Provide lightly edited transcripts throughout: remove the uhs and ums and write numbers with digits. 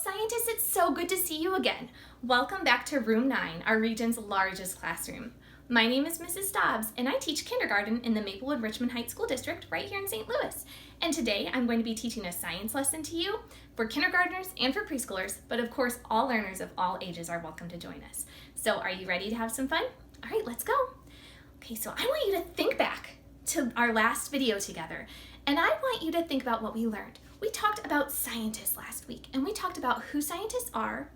Scientists, it's so good to see you again. Welcome back to Room 9, our region's largest classroom. My name is Mrs. Stobbs, and I teach kindergarten in the Maplewood-Richmond Heights School District right here in St. Louis. And today I'm going to be teaching a science lesson to you for kindergartners and for preschoolers, but of course all learners of all ages are welcome to join us. So are you ready to have some fun? All right, let's go. Okay, so I want you to think back to our last video together, and I want you to think about what we learned. We talked about scientists last week, and we talked about who scientists are,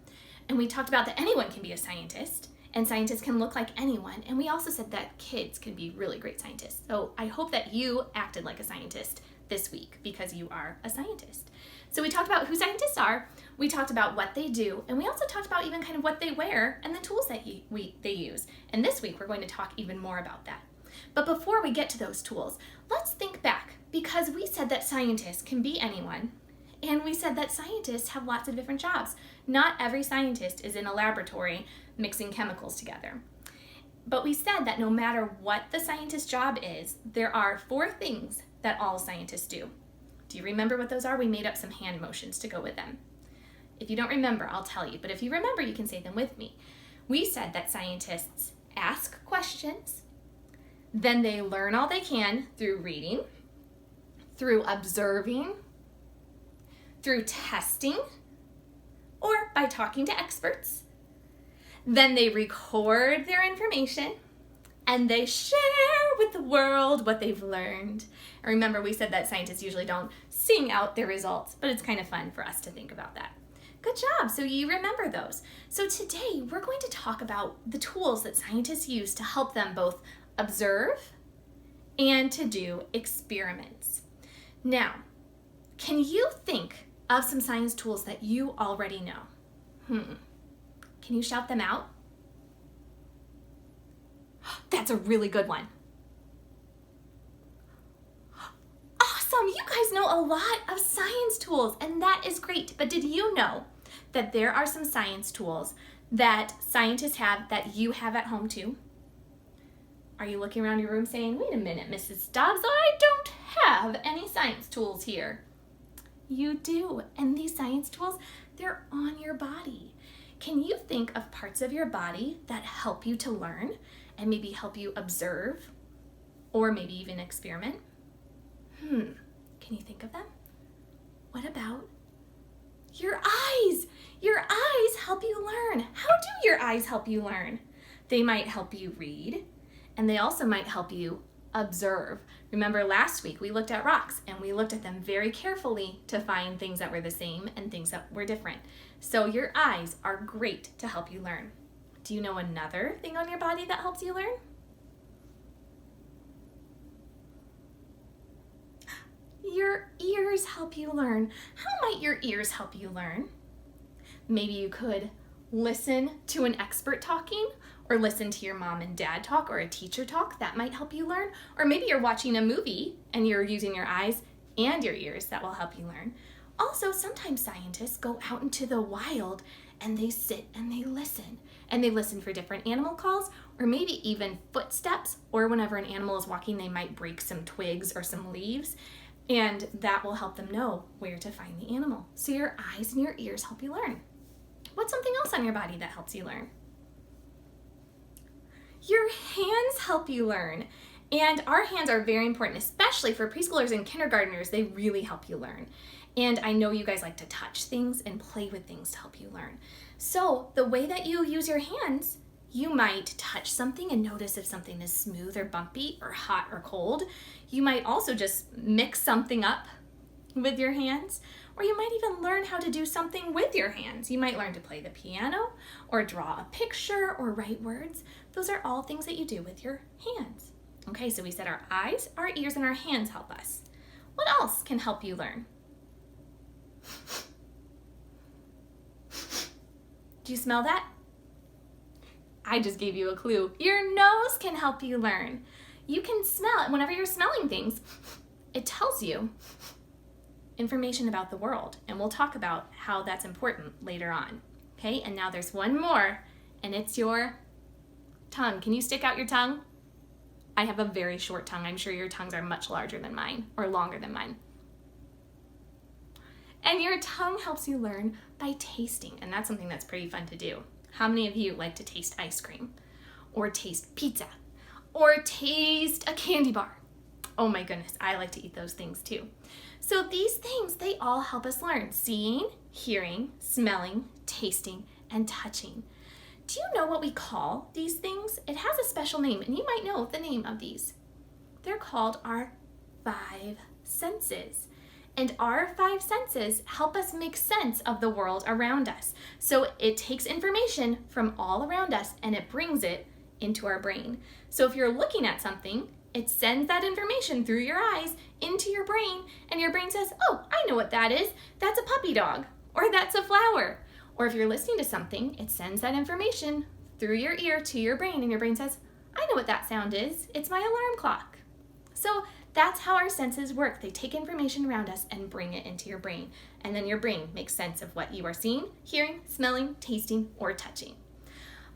and we talked about that anyone can be a scientist, and scientists can look like anyone, and we also said that kids can be really great scientists. So I hope that you acted like a scientist this week because you are a scientist. So we talked about who scientists are, we talked about what they do, and we also talked about even kind of what they wear and the tools that they use. And this week we're going to talk even more about that. But before we get to those tools, let's think back, because we said that scientists can be anyone, and we said that scientists have lots of different jobs. Not every scientist is in a laboratory mixing chemicals together. But we said that no matter what the scientist's job is, there are 4 things that all scientists do. Do you remember what those are? We made up some hand motions to go with them. If you don't remember, I'll tell you, but if you remember, you can say them with me. We said that scientists ask questions, then they learn all they can through reading, through observing, through testing, or by talking to experts. Then they record their information, and they share with the world what they've learned. And remember, we said that scientists usually don't sing out their results, but it's kind of fun for us to think about that. Good job, so you remember those. So today, we're going to talk about the tools that scientists use to help them both observe and to do experiments. Now, can you think of some science tools that you already know? Can you shout them out? That's a really good one. Awesome, you guys know a lot of science tools, and that is great. But did you know that there are some science tools that scientists have that you have at home too? Are you looking around your room saying, wait a minute, Mrs. Stobbs, I don't have any science tools here? You do, and these science tools, they're on your body. Can you think of parts of your body that help you to learn and maybe help you observe or maybe even experiment? Can you think of them? What about your eyes? Your eyes help you learn. How do your eyes help you learn? They might help you read, and they also might help you observe. Remember last week we looked at rocks and we looked at them very carefully to find things that were the same and things that were different. So your eyes are great to help you learn. Do you know another thing on your body that helps you learn? Your ears help you learn. How might your ears help you learn? Maybe you could listen to an expert talking, or listen to your mom and dad talk, or a teacher talk. That might help you learn. Or maybe you're watching a movie and you're using your eyes and your ears. That will help you learn. Also, sometimes scientists go out into the wild and they sit and they listen. And they listen for different animal calls, or maybe even footsteps, or whenever an animal is walking, they might break some twigs or some leaves. And that will help them know where to find the animal. So your eyes and your ears help you learn. What's something else on your body that helps you learn? Your hands help you learn. And our hands are very important, especially for preschoolers and kindergartners. They really help you learn. And I know you guys like to touch things and play with things to help you learn. So the way that you use your hands, you might touch something and notice if something is smooth or bumpy or hot or cold. You might also just mix something up with your hands, or you might even learn how to do something with your hands. You might learn to play the piano or draw a picture or write words. Those are all things that you do with your hands. Okay, so we said our eyes, our ears, and our hands help us. What else can help you learn? Do you smell that? I just gave you a clue. Your nose can help you learn. You can smell it. Whenever you're smelling things, it tells you information about the world, and we'll talk about how that's important later on. Okay, and now there's one more, and it's your tongue. Can you stick out your tongue? I have a very short tongue. I'm sure your tongues are much larger than mine or longer than mine. And your tongue helps you learn by tasting, and that's something that's pretty fun to do. How many of you like to taste ice cream, or taste pizza, or taste a candy bar? Oh my goodness, I like to eat those things too. So these things, they all help us learn: seeing, hearing, smelling, tasting, and touching. Do you know what we call these things? It has a special name, and you might know the name of these. They're called our five senses. And our five senses help us make sense of the world around us. So it takes information from all around us and it brings it into our brain. So if you're looking at something, it sends that information through your eyes into your brain, and your brain says, oh, I know what that is. That's a puppy dog, or that's a flower. Or if you're listening to something, it sends that information through your ear to your brain, and your brain says, I know what that sound is. It's my alarm clock. So that's how our senses work. They take information around us and bring it into your brain. And then your brain makes sense of what you are seeing, hearing, smelling, tasting, or touching.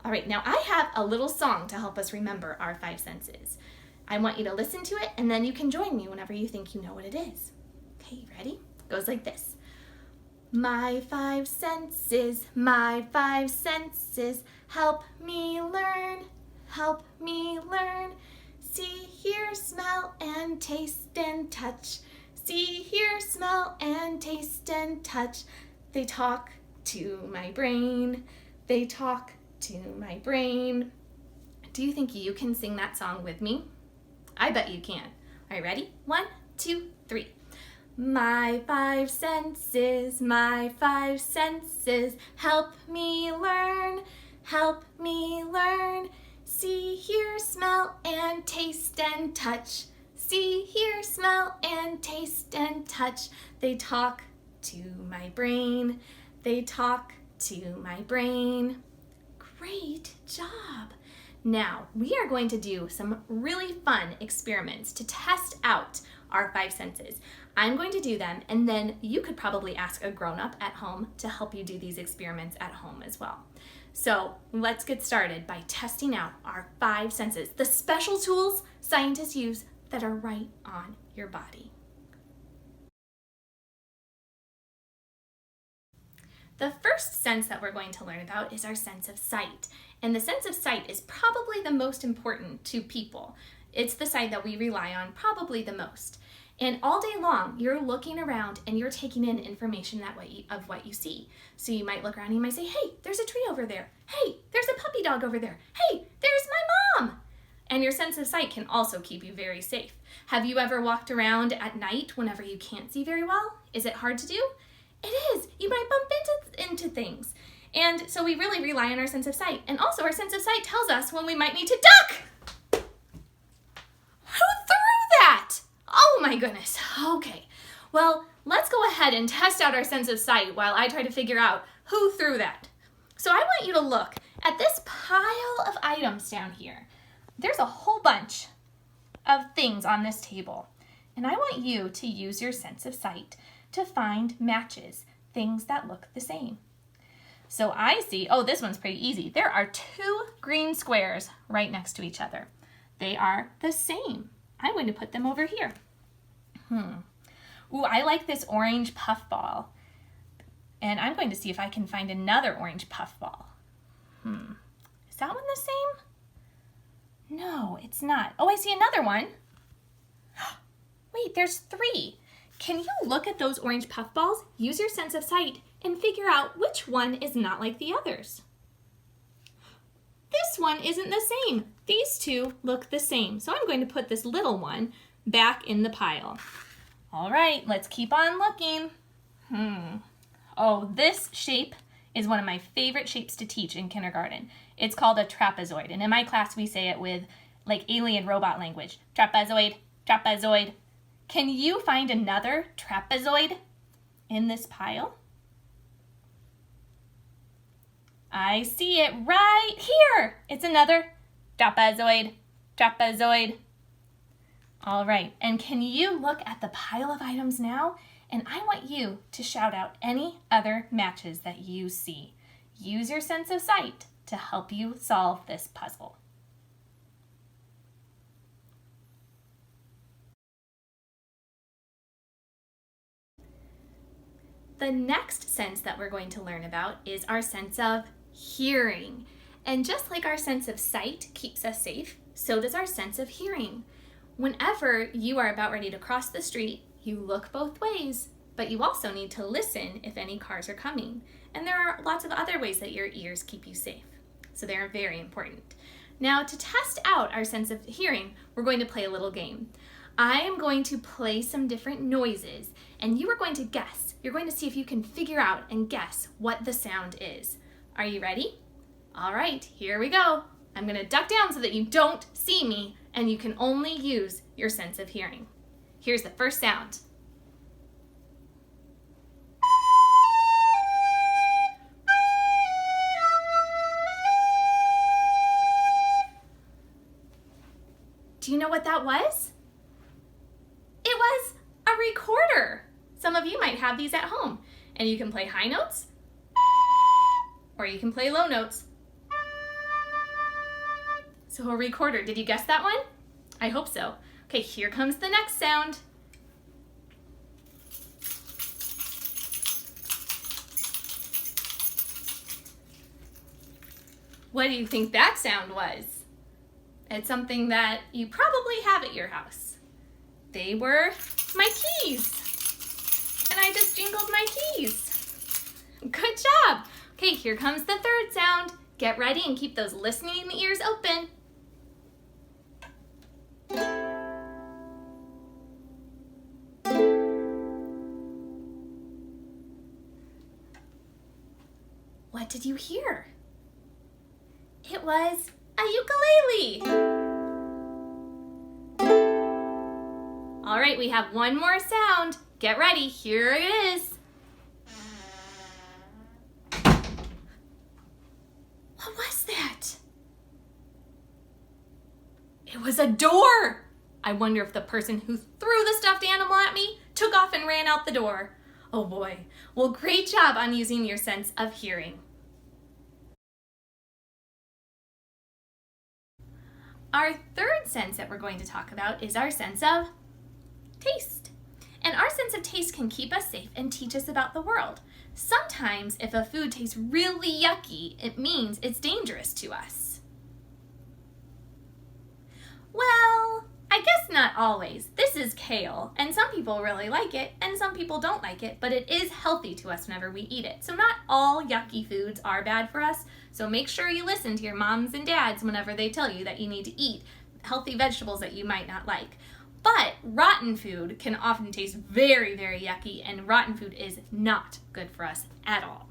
All right, now I have a little song to help us remember our five senses. I want you to listen to it, and then you can join me whenever you think you know what it is. Okay, you ready? It goes like this. My five senses, help me learn, help me learn. See, hear, smell, and taste and touch. See, hear, smell, and taste and touch. They talk to my brain. They talk to my brain. Do you think you can sing that song with me? I bet you can. All right, ready? 1, 2, 3. My five senses, help me learn, help me learn. See, hear, smell, and taste and touch. See, hear, smell, and taste and touch. They talk to my brain. They talk to my brain. Great job. Now, we are going to do some really fun experiments to test out our five senses. I'm going to do them, and then you could probably ask a grown-up at home to help you do these experiments at home as well. So let's get started by testing out our five senses, the special tools scientists use that are right on your body. The first sense that we're going to learn about is our sense of sight. And the sense of sight is probably the most important to people. It's the sight that we rely on probably the most. And all day long, you're looking around and you're taking in information of what you see. So you might look around and you might say, hey, there's a tree over there. Hey, there's a puppy dog over there. Hey, there's my mom. And your sense of sight can also keep you very safe. Have you ever walked around at night whenever you can't see very well? Is it hard to do? It is. You might bump into things. And so we really rely on our sense of sight. And also our sense of sight tells us when we might need to duck. Who threw that? Oh my goodness. Okay. Well, let's go ahead and test out our sense of sight while I try to figure out who threw that. So I want you to look at this pile of items down here. There's a whole bunch of things on this table. And I want you to use your sense of sight to find matches, things that look the same. So I see, oh, this one's pretty easy. There are 2 green squares right next to each other. They are the same. I'm going to put them over here. Ooh, I like this orange puffball. And I'm going to see if I can find another orange puffball. Is that one the same? No, it's not. Oh, I see another one. Wait, there's 3. Can you look at those orange puffballs, use your sense of sight, and figure out which one is not like the others? This one isn't the same. These 2 look the same. So I'm going to put this little one back in the pile. All right, let's keep on looking. Oh, this shape is one of my favorite shapes to teach in kindergarten. It's called a trapezoid. And in my class, we say it with like alien robot language. Trapezoid, trapezoid. Can you find another trapezoid in this pile? I see it right here. It's another trapezoid, trapezoid. All right, and can you look at the pile of items now? And I want you to shout out any other matches that you see. Use your sense of sight to help you solve this puzzle. The next sense that we're going to learn about is our sense of hearing. And just like our sense of sight keeps us safe, so does our sense of hearing. Whenever you are about ready to cross the street, you look both ways, but you also need to listen if any cars are coming. And there are lots of other ways that your ears keep you safe. So they're very important. Now, to test out our sense of hearing, we're going to play a little game. I am going to play some different noises, and you are going to guess. You're going to see if you can figure out and guess what the sound is. Are you ready? All right, here we go. I'm going to duck down so that you don't see me, and you can only use your sense of hearing. Here's the first sound. Do you know what that was? It was a recorder. Some of you might have these at home, and you can play high notes, or you can play low notes. So a recorder, did you guess that one? I hope so. Okay, here comes the next sound. What do you think that sound was? It's something that you probably have at your house. They were my keys. And I just jingled my keys. Good job. Okay, here comes the third sound. Get ready and keep those listening ears open. What did you hear? It was a ukulele. All right, we have one more sound. Get ready, here it is. What was that? It was a door. I wonder if the person who threw the stuffed animal at me took off and ran out the door. Oh boy. Well, great job on using your sense of hearing. Our third sense that we're going to talk about is our sense of taste. And our sense of taste can keep us safe and teach us about the world. Sometimes if a food tastes really yucky, it means it's dangerous to us. Well, I guess not always. This is kale, and some people really like it, and some people don't like it, but it is healthy to us whenever we eat it. So not all yucky foods are bad for us, so make sure you listen to your moms and dads whenever they tell you that you need to eat healthy vegetables that you might not like. But rotten food can often taste very, very yucky, and rotten food is not good for us at all.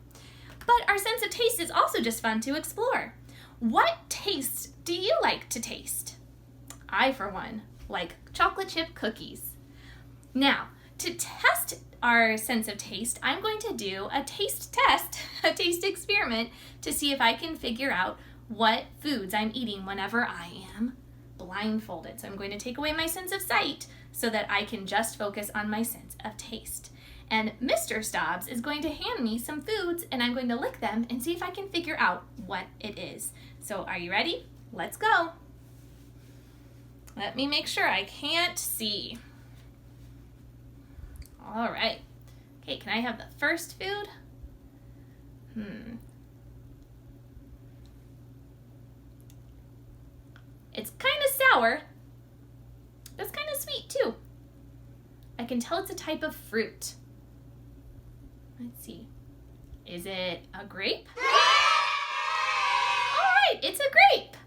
But our sense of taste is also just fun to explore. What tastes do you like to taste? I, for one, like chocolate chip cookies. Now, to test our sense of taste, I'm going to do a taste test, a taste experiment, to see if I can figure out what foods I'm eating whenever I am blindfolded. So I'm going to take away my sense of sight so that I can just focus on my sense of taste. And Mr. Stobbs is going to hand me some foods, and I'm going to lick them and see if I can figure out what it is. So are you ready? Let's go. Let me make sure I can't see. All right. Okay, can I have the first food? It's kind of sour. It's kind of sweet too. I can tell it's a type of fruit. Let's see. Is it a grape? All right, it's a grape.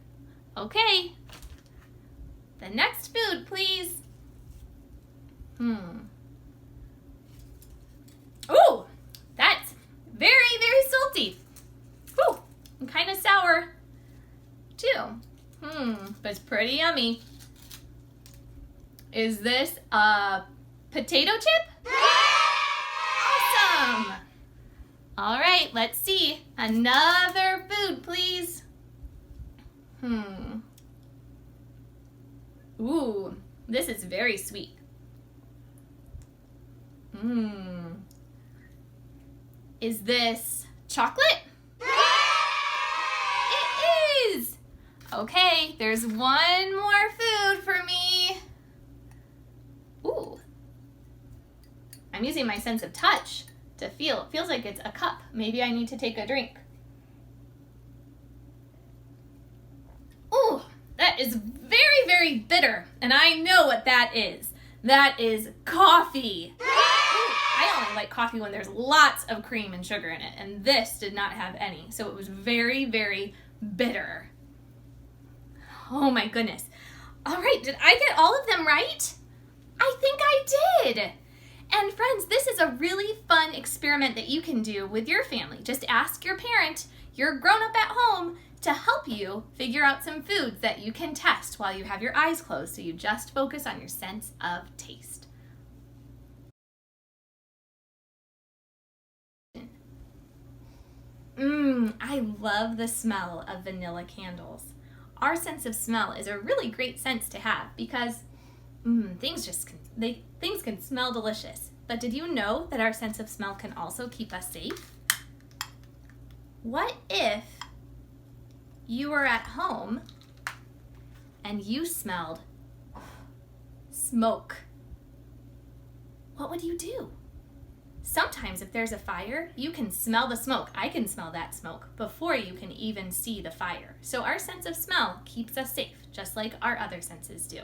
Okay. The next food, please. Ooh, that's very, very salty. Ooh, and kind of sour too. But it's pretty yummy. Is this a potato chip? Awesome. All right, let's see. Another food, please. Ooh, this is very sweet. Is this chocolate? It is! Okay, there's one more food for me. Ooh. I'm using my sense of touch to feel. It feels like it's a cup. Maybe I need to take a drink. Ooh, that is very, very bitter, and I know what that is. That is coffee. Ooh, I only like coffee when there's lots of cream and sugar in it, and this did not have any, so it was very, very bitter. Oh my goodness. All right, did I get all of them right? I think I did. And friends, this is a really fun experiment that you can do with your family. Just ask your parent, your grown-up at home, to help you figure out some foods that you can test while you have your eyes closed, so you just focus on your sense of taste. I love the smell of vanilla candles. Our sense of smell is a really great sense to have because things can smell delicious. But did you know that our sense of smell can also keep us safe? What if you were at home and you smelled smoke? What would you do? Sometimes if there's a fire, you can smell the smoke. I can smell that smoke before you can even see the fire. So our sense of smell keeps us safe, just like our other senses do.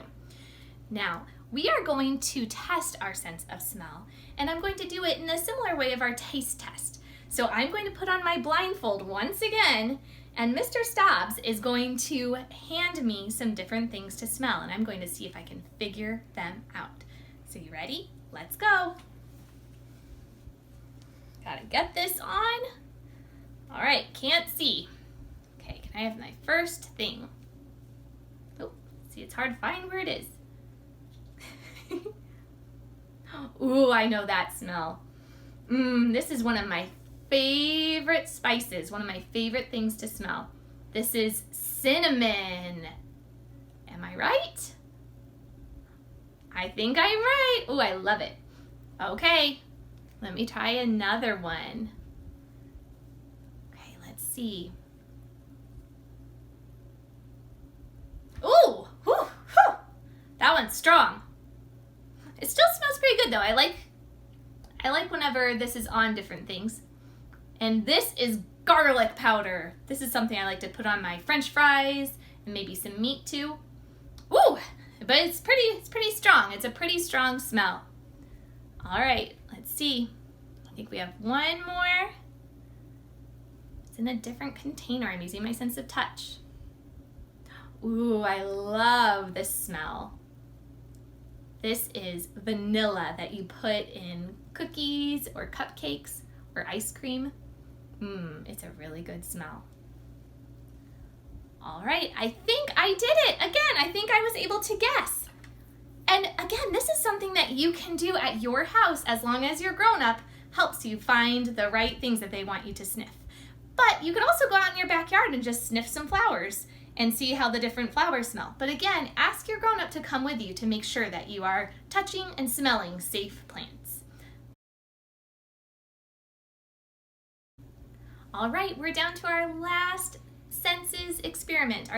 Now, we are going to test our sense of smell, and I'm going to do it in a similar way of our taste test. So I'm going to put on my blindfold once again, and Mr. Stobbs is going to hand me some different things to smell, and I'm going to see if I can figure them out. So you ready? Let's go. Gotta get this on. All right, can't see. Okay, can I have my first thing? Oh, see, it's hard to find where it is. Ooh, I know that smell. This is one of my favorite spices, one of my favorite things to smell. This is cinnamon. Am I right? I think I'm right. Ooh, I love it. Okay, let me try another one. Okay, let's see. Ooh, whew. That one's strong. It still smells pretty good though. I like whenever this is on different things. And this is garlic powder. This is something I like to put on my French fries and maybe some meat too. Ooh, but it's pretty strong. It's a pretty strong smell. All right, let's see. I think we have one more. It's in a different container. I'm using my sense of touch. Ooh, I love this smell. This is vanilla that you put in cookies or cupcakes or ice cream. It's a really good smell. All right, I think I did it. Again, I think I was able to guess. And again, this is something that you can do at your house as long as you're grown up, helps you find the right things that they want you to sniff. But you could also go out in your backyard and just sniff some flowers and see how the different flowers smell. But again, ask your grown-up to come with you to make sure that you are touching and smelling safe plants. All right, we're down to our last sense experiment.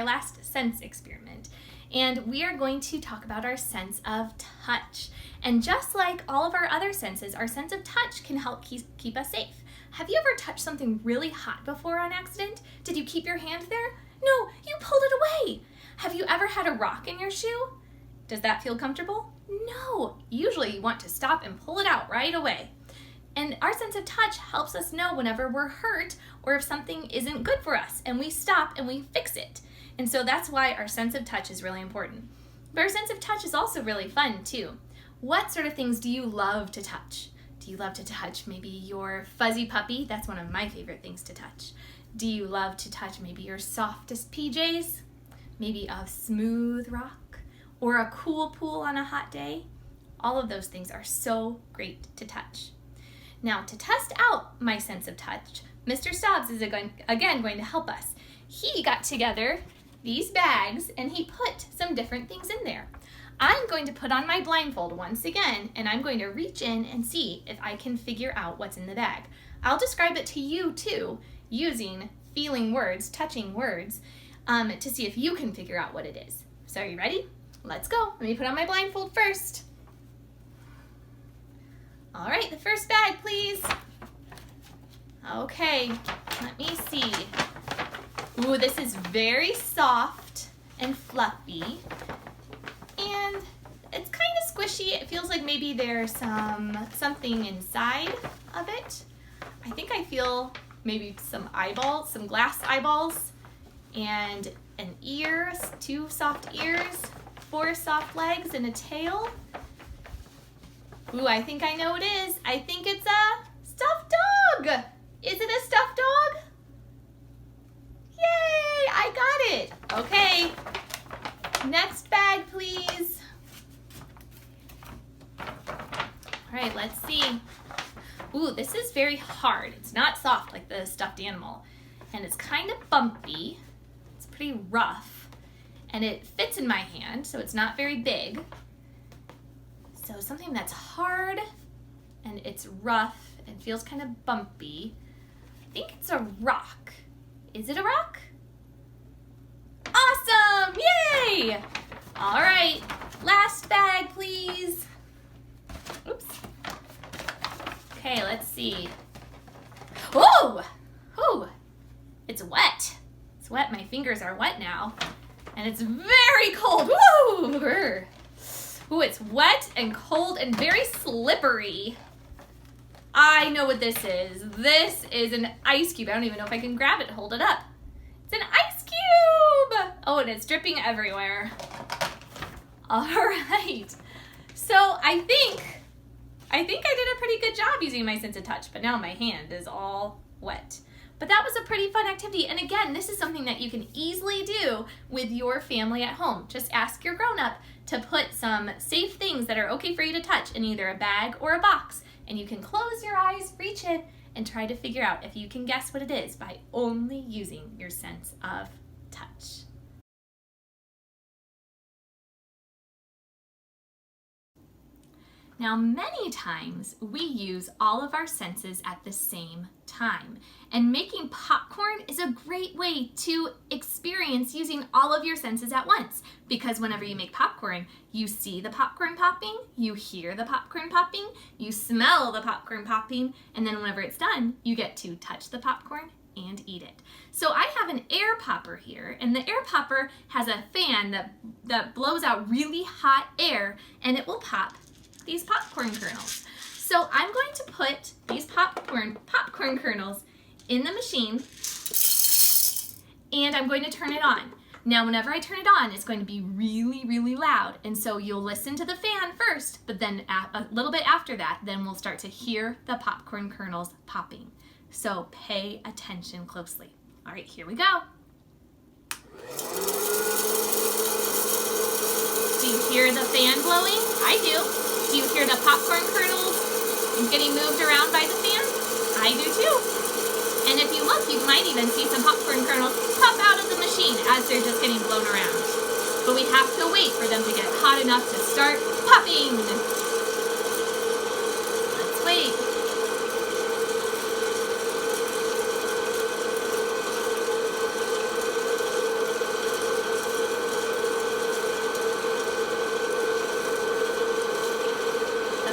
And we are going to talk about our sense of touch. And just like all of our other senses, our sense of touch can help keep us safe. Have you ever touched something really hot before on accident? Did you keep your hand there? No, you pulled it away. Have you ever had a rock in your shoe? Does that feel comfortable? No. Usually you want to stop and pull it out right away. And our sense of touch helps us know whenever we're hurt or if something isn't good for us, and we stop and we fix it. And so that's why our sense of touch is really important. But our sense of touch is also really fun too. What sort of things do you love to touch? Do you love to touch maybe your fuzzy puppy? That's one of my favorite things to touch. Do you love to touch maybe your softest PJs? Maybe a smooth rock? Or a cool pool on a hot day? All of those things are so great to touch. Now, to test out my sense of touch, Mr. Stobbs is again going to help us. He got together these bags and he put some different things in there. I'm going to put on my blindfold once again, and I'm going to reach in and see if I can figure out what's in the bag. I'll describe it to you too, using feeling words, touching words, to see if you can figure out what it is. So are you ready? Let's go. Let me put on my blindfold first. All right, the first bag, please. Okay, let me see. Ooh, this is very soft and fluffy. And it's kind of squishy. It feels like maybe there's something inside of it. I think I feel maybe some eyeballs, some glass eyeballs, and an ear, 2 soft ears, 4 soft legs, and a tail. Ooh, I think I know what it is. I think it's a stuffed dog. Is it a stuffed dog? Yay, I got it. Okay, next bag, please. All right, let's see. Ooh, this is very hard. It's not soft like the stuffed animal. And it's kind of bumpy. It's pretty rough. And it fits in my hand, so it's not very big. So something that's hard and it's rough and feels kind of bumpy. I think it's a rock. Is it a rock? Awesome! Yay! All right, last bag, please. Oops. Okay, let's see. Oh! Oh! It's wet. It's wet. My fingers are wet now. And it's very cold. Woo! Ooh, it's wet and cold and very slippery. I know what this is. This is an ice cube. I don't even know if I can grab it and hold it up. It's an ice cube! Oh, and it's dripping everywhere. All right. So I think I did a pretty good job using my sense of touch, but now my hand is all wet. But that was a pretty fun activity. And again, this is something that you can easily do with your family at home. Just ask your grown-up to put some safe things that are okay for you to touch in either a bag or a box. And you can close your eyes, reach in, and try to figure out if you can guess what it is by only using your sense of touch. Now, many times we use all of our senses at the same time, and making popcorn is a great way to experience using all of your senses at once, because whenever you make popcorn, you see the popcorn popping, you hear the popcorn popping, you smell the popcorn popping, and then whenever it's done, you get to touch the popcorn and eat it. So I have an air popper here, and the air popper has a fan that blows out really hot air, and it will pop these popcorn kernels. So I'm going to put these popcorn kernels in the machine, and I'm going to turn it on. Now, whenever I turn it on, it's going to be really, really loud, and so you'll listen to the fan first, but then a little bit after that, then we'll start to hear the popcorn kernels popping. So pay attention closely. All right, here we go. Do you hear the fan blowing? I do. Do you hear the popcorn kernels getting moved around by the fan? I do too. And if you look, you might even see some popcorn kernels pop out of the machine as they're just getting blown around. But we have to wait for them to get hot enough to start popping. Let's wait.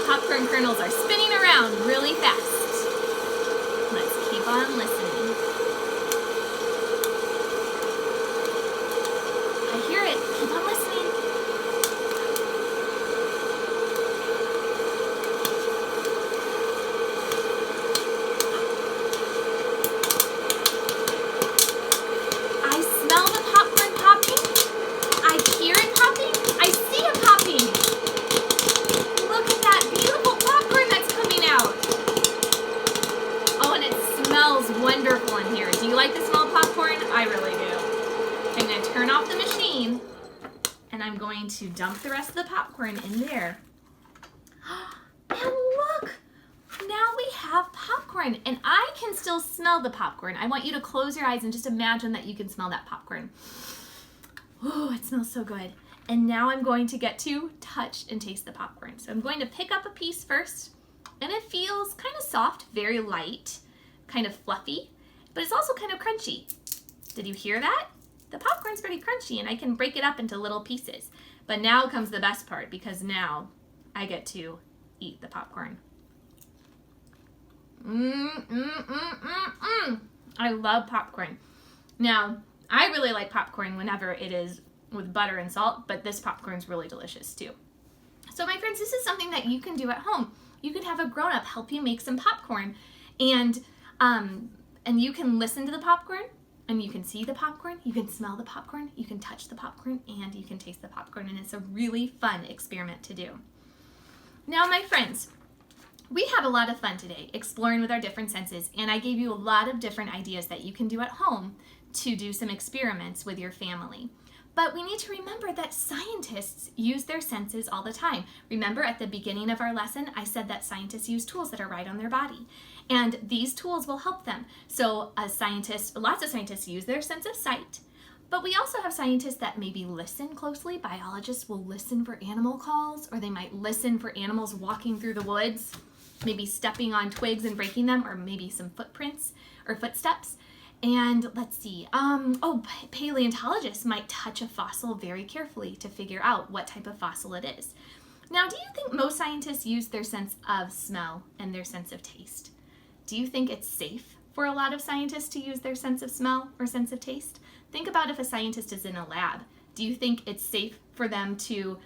Popcorn kernels are spinning around really fast. Let's keep on listening. I hear it. Keep on listening. I smell the popcorn popping. I hear it popping. I see it popping. Look at that beautiful popcorn that's coming out. Oh, and it smells wonderful in here. Do you like the smell of popcorn? I really do. I'm going to turn off the machine, and I'm going to dump the rest of the popcorn in there. And look, now we have popcorn, and I can still smell the popcorn. I want you to close your eyes and just imagine that you can smell that popcorn. Oh, it smells so good. And now I'm going to get to touch and taste the popcorn. So I'm going to pick up a piece first, and it feels kind of soft, very light, kind of fluffy, but it's also kind of crunchy. Did you hear that? The popcorn's pretty crunchy, and I can break it up into little pieces. But now comes the best part, because now I get to eat the popcorn. I love popcorn. Now, I really like popcorn whenever it is with butter and salt, but this popcorn is really delicious too. So my friends, this is something that you can do at home. You can have a grown-up help you make some popcorn, and you can listen to the popcorn, and you can see the popcorn, you can smell the popcorn, you can touch the popcorn, and you can taste the popcorn, and it's a really fun experiment to do. Now, my friends, we had a lot of fun today exploring with our different senses, and I gave you a lot of different ideas that you can do at home to do some experiments with your family. But we need to remember that scientists use their senses all the time. Remember at the beginning of our lesson, I said that scientists use tools that are right on their body. And these tools will help them. So lots of scientists use their sense of sight, but we also have scientists that maybe listen closely. Biologists will listen for animal calls, or they might listen for animals walking through the woods, maybe stepping on twigs and breaking them, or maybe some footprints or footsteps. And let's see, paleontologists might touch a fossil very carefully to figure out what type of fossil it is. Now, do you think most scientists use their sense of smell and their sense of taste? Do you think it's safe for a lot of scientists to use their sense of smell or sense of taste? Think about if a scientist is in a lab. Do you think it's safe for them to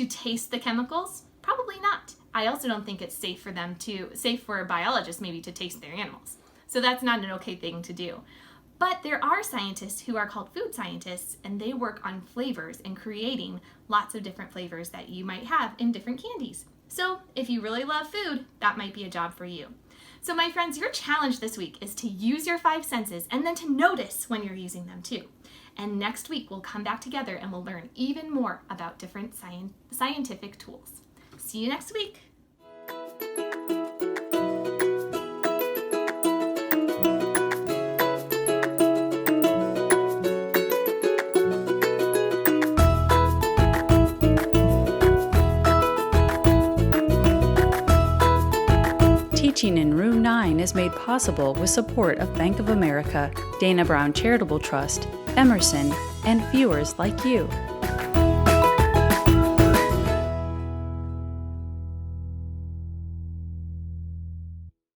taste the chemicals? Probably not. I also don't think it's safe for biologists maybe to taste their animals. So that's not an okay thing to do. But there are scientists who are called food scientists, and they work on flavors and creating lots of different flavors that you might have in different candies. So if you really love food, that might be a job for you. So my friends, your challenge this week is to use your 5 senses and then to notice when you're using them too. And next week we'll come back together and we'll learn even more about different scientific tools. See you next week. Teaching in Room 9 is made possible with support of Bank of America, Dana Brown Charitable Trust, Emerson, and viewers like you.